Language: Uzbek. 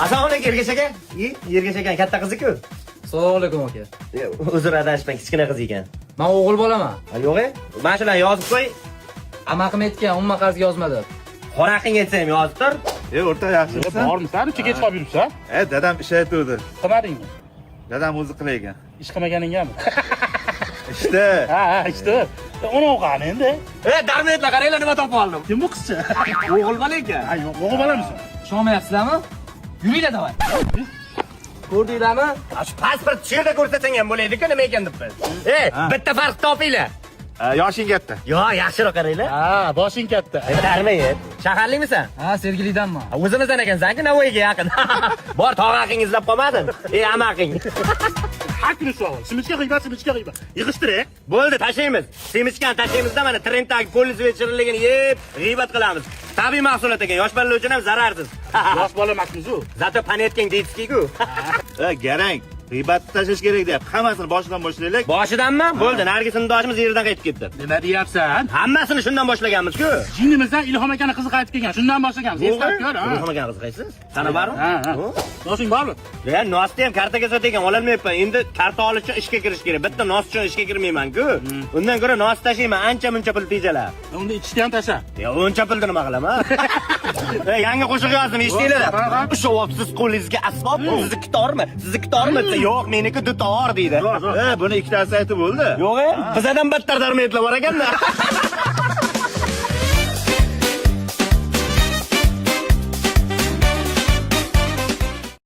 Assalomu alaykum Ergash aka. Ergash aka katta qiz-ku. Assalomu alaykum aka. Uzr adashmang, kichkina qiz ekan. Men o'g'il bolaman. Yo'q-e? Mana shuni yozib qo'y. Amaqim aytgan, umuman qarzga yozmadi. Qoraqing aytsam yozib tur. O'rta yaxshimisan? Bormisan? Uchiga kech qolib yuribsan? Dadam ish aytuvdi. Qilmadingmi? Dadam o'zi qilar ekan. Ish qilmaganingami? Ishda. Ha, ishda. Uni qani endi? Darmetlar qaranglar nima topib oldim. Kim bu qizcha? O'g'il bola ekan. Ha, yo'q, o'g'il bolamisan? Ishonmayapsizlarmi? Yuringlar davay. Ko'rdinglarmi? Shu pasport shu yerda ko'rsatsang ham bo'laydi-ku, nima ekan deb. Bitta farq topinglar. Yoshing katta. Yo, yaxshiroq qaranglar. Ha, boshing katta. Tarmayet. Shaharlikmisan? Ha, Sergelidanman. O'zimizdan ekansan-ku, Navoiyga yaqin. Bor, tog'aqing izlab qolmadin. Amaqing. Hakni savol. Simichka g'iybat. Yig'ishtirek. Bo'ldi, tashlaymiz. Semichkani tashlaymiz-da, mana trenddagi polis vechirilligini yeb, g'iybat qilamiz. Tabiiy mahsulot ekan, yosh bolalar uchun ham zararsiz. Yosh bola emasmiz-ku. Zato panetking deysiz-ku. Garang. G'iybatni tashlash kerak deyapti. Hammasini boshidan boshlaylik. Boshidanmi? Bo'ldi, narigi sinfdoshimiz yerdan qaytib ketdi. Nima deyapsan? Hammasini shundan boshlaganmiz-ku. Jinimizdan Ilhom akani qizi qaytib kelgan. Shundan boshlaganmiz. Eslab ko'r, ha. Ilhom aka qiziqaysiz? Sana bormi? Ha. Yoshing bormi? Ya, nosni ham kartaga sotagan, ololmayapman. Endi karta olish uchun ishga kirish kerak. Bitta nos uchun ishga kirmayman-ku. Undan ko'ra nos tashlayman, ancha-muncha pul tejalar. Unda ichishni ham tasha. Ya, uncha pulni nima qilaman? Yangi qo'shiq yozdim, eshitdinglar? Siz qo'lingizga asbob, sizniki tormi? Sizniki tormi? Yo'q, meniki dutor deydi. Buni ikkitasi aytib bo'ldi. Yo'q, bizdan battar darmetlar bor ekanda.